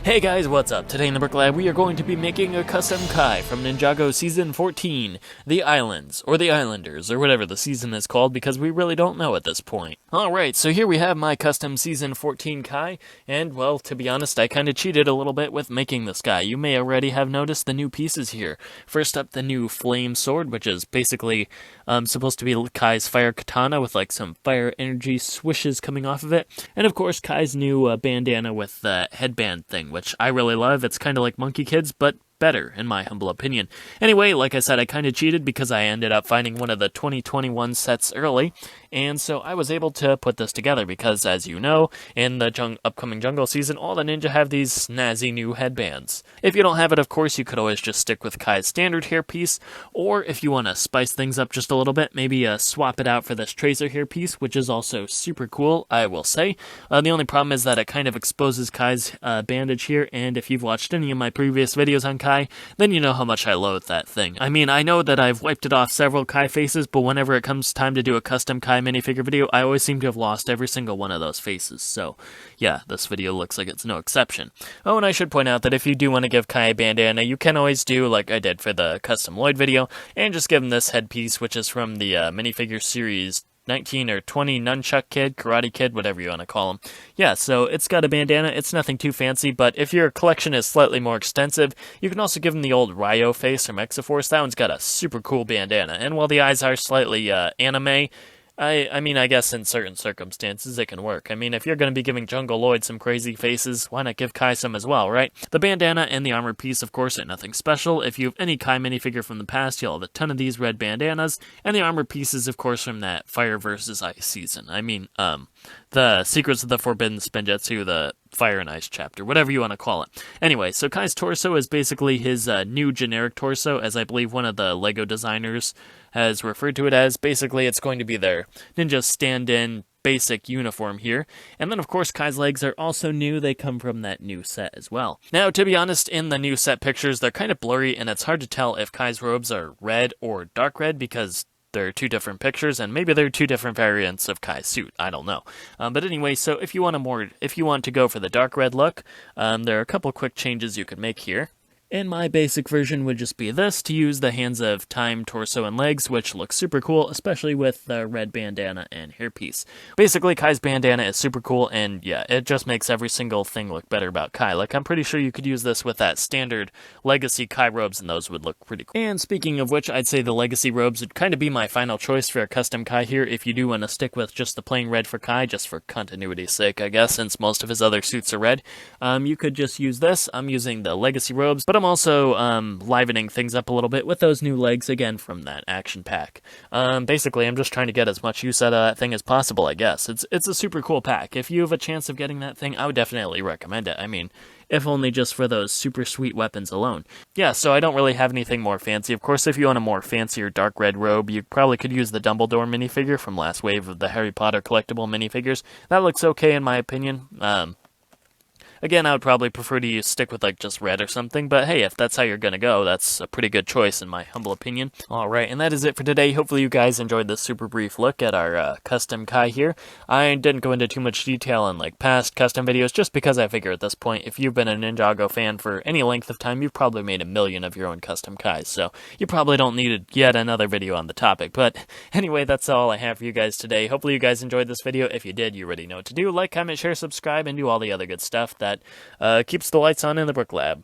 Hey guys, what's up? Today in the Brick Lab, we are going to be making a custom Kai from Ninjago Season 14, The Islands, or The Islanders, or whatever the season is called, because we really don't know at this point. Alright, so here we have my custom Season 14 Kai, and, well, to be honest, I kinda cheated a little bit with making this guy. You may already have noticed the new pieces here. First up, the new Flame Sword, which is basically supposed to be Kai's fire katana with, like, some fire energy swishes coming off of it. And, of course, Kai's new bandana with the headband thing, which I really love. It's kind of like Monkey Kids, but better, in my humble opinion. Anyway, like I said, I kind of cheated because I ended up finding one of the 2021 sets early, and so I was able to put this together because, as you know, in the upcoming jungle season, all the ninja have these snazzy new headbands. If you don't have it, of course, you could always just stick with Kai's standard hairpiece, or if you want to spice things up just a little bit, maybe swap it out for this Tracer hairpiece, which is also super cool, I will say. The only problem is that it kind of exposes Kai's bandage here, and if you've watched any of my previous videos on Kai, then you know how much I loathe that thing. I mean, I know that I've wiped it off several Kai faces, but whenever it comes time to do a custom Kai minifigure video, I always seem to have lost every single one of those faces, so yeah, this video looks like it's no exception. Oh, and I should point out that if you do want to give Kai a bandana, you can always do like I did for the custom Lloyd video, and just give him this headpiece, which is from the minifigure series 19 or 20 Nunchuck Kid, Karate Kid, whatever you want to call him. Yeah, so it's got a bandana. It's nothing too fancy, but if your collection is slightly more extensive, you can also give him the old Ryo face from Exaforce. That one's got a super cool bandana, and while the eyes are slightly anime, I mean, I guess in certain circumstances it can work. I mean, if you're going to be giving Jungle Lloyd some crazy faces, why not give Kai some as well, right? The bandana and the armor piece, of course, are nothing special. If you have any Kai minifigure from the past, you'll have a ton of these red bandanas, and the armor pieces, of course, from that Fire vs. Ice season. I mean, the Secrets of the Forbidden Spinjitzu, the Fire and Ice chapter, whatever you want to call it. Anyway, so Kai's torso is basically his new generic torso, as I believe one of the LEGO designers has referred to it as. Basically, it's going to be their ninja stand-in basic uniform here. And then, of course, Kai's legs are also new. They come from that new set as well. Now, to be honest, in the new set pictures, they're kind of blurry, and it's hard to tell if Kai's robes are red or dark red because they're two different pictures, and maybe they're two different variants of Kai's suit. I don't know. But anyway, so if you want to go for the dark red look, there are a couple quick changes you could make here. And my basic version would just be this, to use the Hands of Time torso and legs, which looks super cool, especially with the red bandana and hairpiece. Basically, Kai's bandana is super cool, and yeah, it just makes every single thing look better about Kai. Like, I'm pretty sure you could use this with that standard Legacy Kai robes, and those would look pretty cool. And speaking of which, I'd say the Legacy robes would kind of be my final choice for a custom Kai here, if you do want to stick with just the plain red for Kai, just for continuity's sake, I guess, since most of his other suits are red. You could just use this. I'm using the Legacy robes, but I'm also livening things up a little bit with those new legs, again, from that action pack. Basically, I'm just trying to get as much use out of that thing as possible, I guess. It's a super cool pack. If you have a chance of getting that thing, I would definitely recommend it. I mean, if only just for those super sweet weapons alone. Yeah, so I don't really have anything more fancy. Of course, if you want a more fancier dark red robe, you probably could use the Dumbledore minifigure from last wave of the Harry Potter collectible minifigures. That looks okay in my opinion. Again, I would probably prefer to stick with, like, just red or something, but hey, if that's how you're gonna go, that's a pretty good choice in my humble opinion. Alright, and that is it for today. Hopefully you guys enjoyed this super brief look at our custom Kai here. I didn't go into too much detail on, like, past custom videos, just because I figure at this point, if you've been a Ninjago fan for any length of time, you've probably made a million of your own custom Kais, so you probably don't need yet another video on the topic. But anyway, that's all I have for you guys today. Hopefully you guys enjoyed this video. If you did, you already know what to do. Like, comment, share, subscribe, and do all the other good stuff that keeps the lights on in the Brick Lab.